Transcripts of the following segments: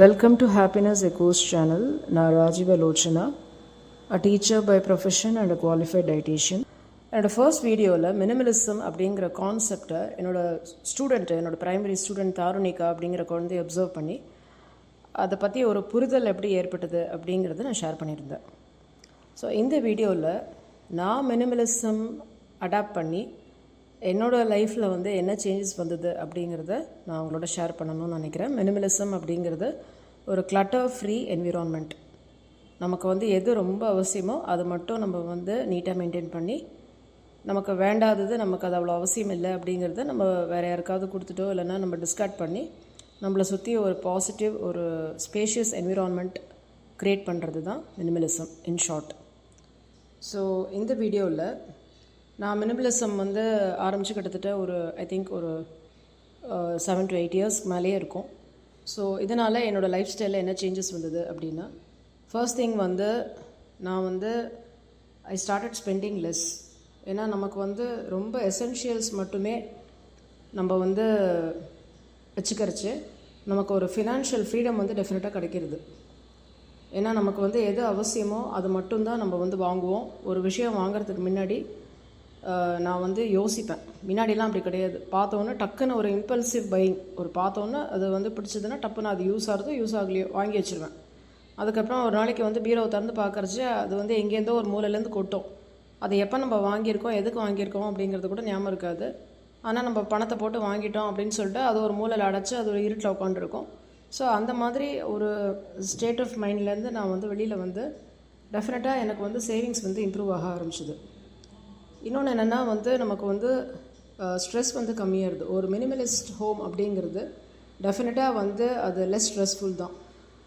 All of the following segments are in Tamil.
Welcome to Happiness Echoes channel. நான் Rajeev Alochana, a teacher by profession and a qualified dietitian. என்னோட ஃபர்ஸ்ட் வீடியோவில் மினிமலிசம் அப்படிங்கிற கான்செப்டை என்னோட ப்ரைமரி ஸ்டூடெண்ட் தாருணிகா அப்படிங்கிற குழந்தைய அப்சர்வ் பண்ணி அதை பற்றி ஒரு புரிதல் எப்படி ஏற்பட்டது அப்படிங்கிறத நான் ஷேர் பண்ணியிருந்தேன். ஸோ இந்த வீடியோவில் நான் மினிமலிசம் அடாப்ட் பண்ணி என்னோடய லைஃப்பில் வந்து என்ன சேஞ்சஸ் வந்தது அப்படிங்கிறத நான் உங்களோட ஷேர் பண்ணணும்னு நினைக்கிறேன். மினிமலிசம் அப்படிங்கிறது ஒரு கிளட்டர் ஃப்ரீ என்விரான்மெண்ட். நமக்கு வந்து எது ரொம்ப அவசியமோ அது மட்டும் நம்ம வந்து நீட்டாக மெயின்டைன் பண்ணி, நமக்கு வேண்டாதது நமக்கு அது அவ்வளோ அவசியம் இல்லை அப்படிங்கிறத நம்ம வேறு யாருக்காவது கொடுத்துட்டோ இல்லைன்னா நம்ம டிஸ்கார்ட் பண்ணி நம்மளை சுற்றி ஒரு பாசிட்டிவ் ஒரு ஸ்பேஷியஸ் என்விரான்மெண்ட் க்ரியேட் பண்ணுறது தான் மினிமலிசம் இன் ஷார்ட். ஸோ இந்த வீடியோவில் நான் மினிமலிசம் வந்து ஆரம்பித்து கிட்டத்தட்ட ஐ திங்க் ஒரு 7 to 8 years மேலேயே இருக்கும். ஸோ இதனால் என்னோடய லைஃப் ஸ்டைலில் என்ன சேஞ்சஸ் வந்தது அப்படின்னா, ஃபர்ஸ்ட் திங் வந்து நான் வந்து ஐ ஸ்டார்டட் ஸ்பெண்டிங் லெஸ். ஏன்னா நமக்கு வந்து ரொம்ப எசென்ஷியல்ஸ் மட்டுமே நம்ம வந்து வச்சுக்கிறச்சு நமக்கு ஒரு ஃபினான்ஷியல் ஃப்ரீடம் வந்து டெஃபினட்டாக கிடைக்கிறது. ஏன்னா நமக்கு வந்து எது அவசியமோ அது மட்டும்தான் நம்ம வந்து வாங்குவோம். ஒரு விஷயம் வாங்குறதுக்கு முன்னாடி நான் வந்து யோசிப்பேன். முன்னாடிலாம் அப்படி கிடையாது. பார்த்தோன்னே டக்குன்னு ஒரு இம்பல்சிவ் பையிங், ஒரு பார்த்தோன்னே அது வந்து பிடிச்சதுன்னா டப்புன்னு அது யூஸ் ஆகலையோ வாங்கி வச்சுருவேன். அதுக்கப்புறம் ஒரு நாளைக்கு வந்து பீரோவை திறந்து பார்க்குறச்சு அது வந்து எங்கேருந்தோ ஒரு மூலையிலேருந்து கொட்டும். அது எப்போ நம்ம வாங்கியிருக்கோம், எதுக்கு வாங்கியிருக்கோம் அப்படிங்கிறது கூட ஞாபகம் இருக்காது. ஆனால் நம்ம பணத்தை போட்டு வாங்கிட்டோம் அப்படின்னு சொல்லிட்டு அது ஒரு மூலையில் அடைச்சி அது ஒரு இருட்டில் உட்காந்துருக்கும். ஸோ அந்த மாதிரி ஒரு ஸ்டேட் ஆஃப் மைண்ட்லேருந்து நான் வந்து வெளியில் வந்து டெஃபினட்டாக எனக்கு வந்து சேவிங்ஸ் வந்து இம்ப்ரூவ் ஆக ஆரம்பிச்சிது. இன்னொன்று என்னென்னா வந்து நமக்கு வந்து ஸ்ட்ரெஸ் வந்து கம்மியாகுது. ஒரு மினிமலிஸ்ட் ஹோம் அப்படிங்கிறது டெஃபினட்டாக வந்து அது லெஸ் ஸ்ட்ரெஸ்ஃபுல் தான்.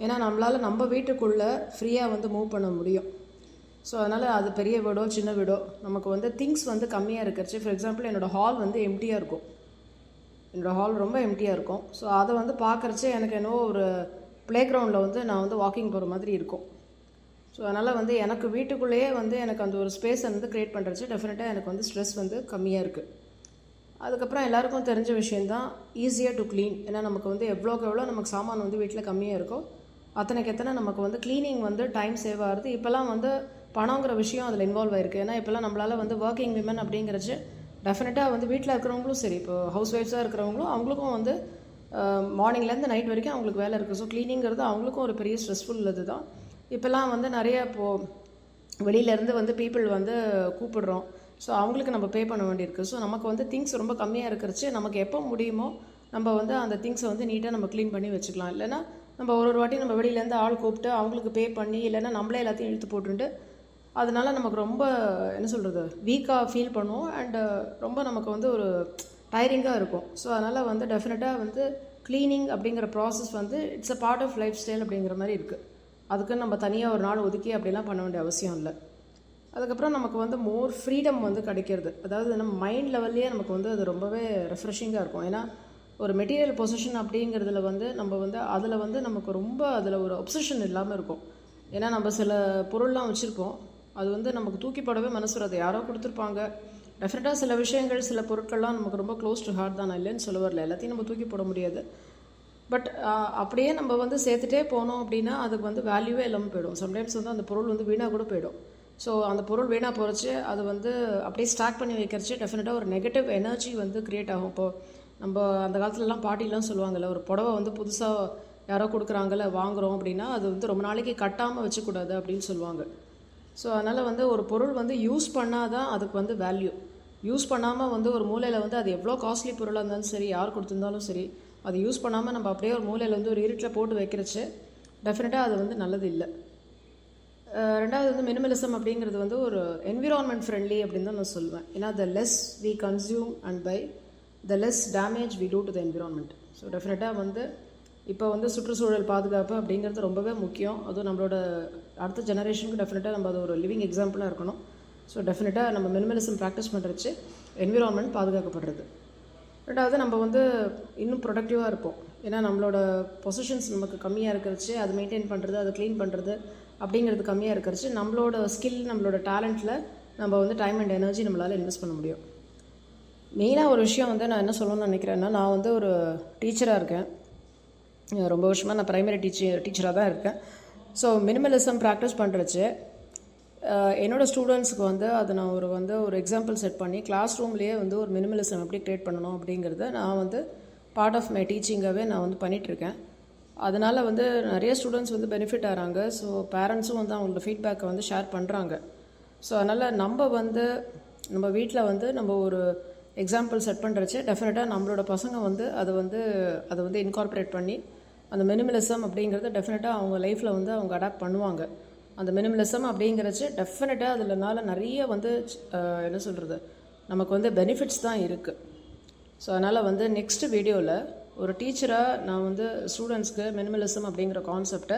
ஏன்னா நம்மளால் நம்ம வீட்டுக்குள்ளே ஃப்ரீயாக வந்து மூவ் பண்ண முடியும். ஸோ அதனால் அது பெரிய வீடோ சின்ன வீடோ நமக்கு வந்து திங்ஸ் வந்து கம்மியாக இருக்கிறச்சு. ஃபார் எக்ஸாம்பிள் என்னோடய ஹால் வந்து எம்டியாக இருக்கும். என்னோடய ஹால் ரொம்ப எம்டியாக இருக்கும். ஸோ அதை வந்து பார்க்குறச்சு எனக்கு என்னவோ ஒரு ப்ளே கிரவுண்டில் வந்து நான் வந்து வாக்கிங் போகிற மாதிரி இருக்கும். ஸோ அதனால் வந்து எனக்கு வீட்டுக்குள்ளேயே வந்து எனக்கு அந்த ஒரு ஸ்பேஸை வந்து க்ரியேட் பண்ணுறச்சு டெஃபினட்டாக எனக்கு வந்து ஸ்ட்ரெஸ் வந்து கம்மியாக இருக்குது. அதுக்கப்புறம் எல்லாேருக்கும் தெரிஞ்ச விஷயந்தான் ஈஸியாக டு க்ளீன். ஏன்னா நமக்கு வந்து எவ்வளோக்கு எவ்வளோ நமக்கு சாமான் வந்து வீட்டில் கம்மியாக இருக்கோ அத்தனைக்கு எத்தனை நமக்கு வந்து க்ளீனிங் வந்து டைம் சேவ் ஆகுது. இப்போல்லாம் வந்து பணங்கிற விஷயம் அதில் இன்வால்வ் ஆகிருக்கு. ஏன்னா இப்போல்லாம் நம்மளால் வந்து ஒர்க்கிங் விமன் அப்படிங்கிறச்சு டெஃபினட்டாக வந்து வீட்டில் இருக்கிறவங்களும் சரி, இப்போ ஹவுஸ் ஒய்ஃப்ஸாக இருக்கிறவங்களும் அவங்களுக்கும் வந்து மார்னிங்லேருந்து நைட் வரைக்கும் அவங்களுக்கு வேலை இருக்குது. ஸோ க்ளீனிங்கிறது அவங்களுக்கும் ஒரு பெரிய ஸ்ட்ரெஸ்ஃபுல் இது தான். இப்போல்லாம் வந்து நிறைய வெளியிலேருந்து வந்து பீப்புள் வந்து கூப்பிடுறோம். ஸோ அவங்களுக்கு நம்ம பே பண்ண வேண்டியிருக்கு. ஸோ நமக்கு வந்து திங்ஸ் ரொம்ப கம்மியாக இருக்கிறச்சு நமக்கு எப்போ முடியுமோ நம்ம வந்து அந்த திங்ஸை வந்து நீட்டாக நம்ம க்ளீன் பண்ணி வச்சுக்கலாம். இல்லைனா நம்ம ஒரு வாட்டி நம்ம வெளியிலேருந்து ஆள் கூப்பிட்டு அவங்களுக்கு பே பண்ணி இல்லைன்னா நம்மளே எல்லாத்தையும் இழுத்து போட்டுட்டு அதனால நமக்கு ரொம்ப என்ன சொல்கிறது வீக்காக ஃபீல் பண்ணுவோம். அண்டு ரொம்ப நமக்கு வந்து ஒரு டயரிங்காக இருக்கும். ஸோ அதனால் வந்து டெஃபினட்டாக வந்து க்ளீனிங் அப்படிங்கிற ப்ராசஸ் வந்து it's a part of lifestyle அப்படிங்கிற மாதிரி இருக்குது. அதுக்குன்னு நம்ம தனியாக ஒரு நாள் ஒதுக்கி அப்படிலாம் பண்ண வேண்டிய அவசியம் இல்லை. அதுக்கப்புறம் நமக்கு வந்து மோர் ஃப்ரீடம் வந்து கிடைக்கிறது. அதாவது நம்ம மைண்ட் லெவல்லையே நமக்கு வந்து அது ரொம்பவே ரெஃப்ரெஷிங்காக இருக்கும். ஏன்னா ஒரு மெட்டீரியல் பொசிஷன் அப்படிங்கிறதுல வந்து நம்ம வந்து அதில் வந்து நமக்கு ரொம்ப அதில் ஒரு ஒப்சஷன் இல்லாமல் இருக்கும். ஏன்னா நம்ம சில பொருள்லாம் வச்சுருப்போம், அது வந்து நமக்கு தூக்கி போடவே மனசு வராது. யாரோ கொடுத்துருப்பாங்க. டெஃபினட்டாக சில விஷயங்கள் சில பொருட்கள்லாம் நமக்கு ரொம்ப க்ளோஸ் டு ஹார்ட் தான். நான் இல்லைன்னு சொல்ல வரல, எல்லாத்தையும் நம்ம தூக்கி போட முடியாது. பட் அப்படியே நம்ம வந்து சேர்த்துட்டே போனோம் அப்படின்னா அதுக்கு வந்து வேல்யூவே இல்லாமல் போயிடும். சம்டைம்ஸ் வந்து அந்த பொருள் வந்து வீணாக கூட போயிடும். ஸோ அந்த பொருள் வீணாக போகிறச்சு அது வந்து அப்படியே ஸ்டாக் பண்ணி வைக்கிறச்சு டெஃபினட்டாக ஒரு நெகட்டிவ் எனர்ஜி வந்து க்ரியேட் ஆகும். இப்போது நம்ம அந்த காலத்துலலாம் பாட்டிலாம் சொல்லுவாங்கள்ல, ஒரு புடவை வந்து புதுசாக யாரோ கொடுக்குறாங்கல்ல வாங்குகிறோம் அப்படின்னா அது வந்து ரொம்ப நாளைக்கு கட்டாமல் வச்சுக்கூடாது அப்படின்னு சொல்லுவாங்க. ஸோ அதனால் வந்து ஒரு பொருள் வந்து யூஸ் பண்ணால் தான் அதுக்கு வந்து வேல்யூ. யூஸ் பண்ணாமல் வந்து ஒரு மூலையில் வந்து அது எவ்வளோ காஸ்ட்லி பொருளாக இருந்தாலும் சரி, யார் கொடுத்துருந்தாலும் சரி, அது யூஸ் பண்ணாமல் நம்ம அப்படியே ஒரு மூலையில் வந்து ஒரு இருட்டில் போட்டு வைக்கிறச்சு டெஃபினட்டாக அது வந்து நல்லது இல்லை. ரெண்டாவது வந்து மினிமலிசம் அப்படிங்கிறது வந்து ஒரு என்விரான்மெண்ட் ஃப்ரெண்ட்லி அப்படின்னு தான் நான் சொல்லுவேன். ஏன்னா the less we consume and by the less damage we do to the environment. So டெஃபினட்டாக வந்து இப்போ வந்து சுற்றுச்சூழல் பாதுகாப்பு அப்படிங்கிறது ரொம்பவே முக்கியம். அதுவும் நம்மளோட அடுத்த ஜெனரேஷனுக்கு டெஃபினட்டாக நம்ம அது ஒரு லிவிங் எக்ஸாம்பிளாக இருக்கணும். ஸோ டெஃபினட்டாக நம்ம மினிமலிசம் ப்ராக்டிஸ் பண்ணுறச்சு என்விரான்மெண்ட் பாதுகாக்கப்படுறது. ரெண்டாவது நம்ம வந்து இன்னும் ப்ரொடக்டிவாக இருப்போம். ஏன்னா நம்மளோட பொசிஷன்ஸ் நமக்கு கம்மியாக இருக்கிறச்சு அது மெயின்டைன் பண்ணுறது, அதை க்ளீன் பண்ணுறது அப்படிங்கிறது கம்மியாக இருக்கிறச்சு நம்மளோட ஸ்கில் நம்மளோட டேலண்ட்டில் நம்ம வந்து டைம் அண்ட் எனர்ஜி நம்மளால் இன்வெஸ்ட் பண்ண முடியும். மெயினாக ஒரு விஷயம் வந்து நான் என்ன சொல்லணும்னு நினைக்கிறேன்னா, நான் வந்து ஒரு டீச்சராக இருக்கேன். ரொம்ப வருஷமாக நான் ப்ரைமரி டீச்சராக தான் இருக்கேன். ஸோ மினிமலிசம் ப்ராக்டிஸ் பண்ணுறச்சு என்னோடய ஸ்டூடெண்ட்ஸுக்கு வந்து அதை நான் ஒரு எக்ஸாம்பிள் செட் பண்ணி கிளாஸ் ரூம்லேயே வந்து ஒரு மினிமலிசம் எப்படி க்ரியேட் பண்ணணும் அப்படிங்கிறத நான் வந்து பார்ட் ஆஃப் மை டீச்சிங்காகவே நான் வந்து பண்ணிகிட்ருக்கேன். அதனால் வந்து நிறைய ஸ்டூடெண்ட்ஸ் வந்து பெனிஃபிட் ஆகிறாங்க. ஸோ பேரண்ட்ஸும் வந்து அவங்களோட ஃபீட்பேக்கை வந்து ஷேர் பண்ணுறாங்க. ஸோ அதனால் நம்ம வீட்டில் வந்து நம்ம ஒரு எக்ஸாம்பிள் செட் பண்ணுறச்சு டெஃபினட்டாக நம்மளோட பசங்க வந்து அதை வந்து இன்கார்பரேட் பண்ணி அந்த மினிமலிசம் அப்படிங்கிறத டெஃபினட்டாக அவங்க லைஃப்பில் வந்து அவங்க அடாப்ட் பண்ணுவாங்க. அந்த மினிமலிசம் அப்படிங்கிறச்சு டெஃபினட்டாக அதில்னால நிறைய வந்து என்ன சொல்கிறது, நமக்கு வந்து பெனிஃபிட்ஸ் தான் இருக்குது. ஸோ அதனால் வந்து நெக்ஸ்ட் வீடியோவில் ஒரு டீச்சராக நான் வந்து ஸ்டூடெண்ட்ஸ்க்கு மினிமலிசம் அப்படிங்கிற கான்செப்டை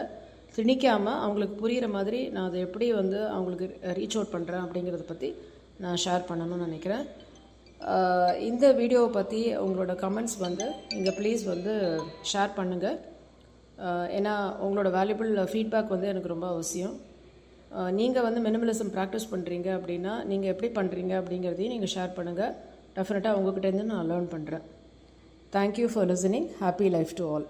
திணிக்காமல் அவங்களுக்கு புரிகிற மாதிரி நான் அதை எப்படி வந்து அவங்களுக்கு ரீச் அவுட் பண்ணுறேன் அப்படிங்கிறத பற்றி நான் ஷேர் பண்ணணும்னு நினைக்கிறேன். இந்த வீடியோவை பற்றி உங்களோட கமெண்ட்ஸ் வந்து நீங்கள் ப்ளீஸ் வந்து ஷேர் பண்ணுங்கள். ஏன்னா உங்களோட வேல்யூபிள் ஃபீட்பேக் வந்து எனக்கு ரொம்ப அவசியம். நீங்கள் வந்து மினிமலிசம் ப்ராக்டிஸ் பண்ணுறீங்க அப்படின்னா நீங்கள் எப்படி பண்ணுறீங்க அப்படிங்கிறதையும் நீங்கள் ஷேர் பண்ணுங்கள். டெஃபினட்டாக உங்கள்கிட்டேருந்து நான் லேர்ன் பண்ணுறேன். Thank you for listening. Happy life to all.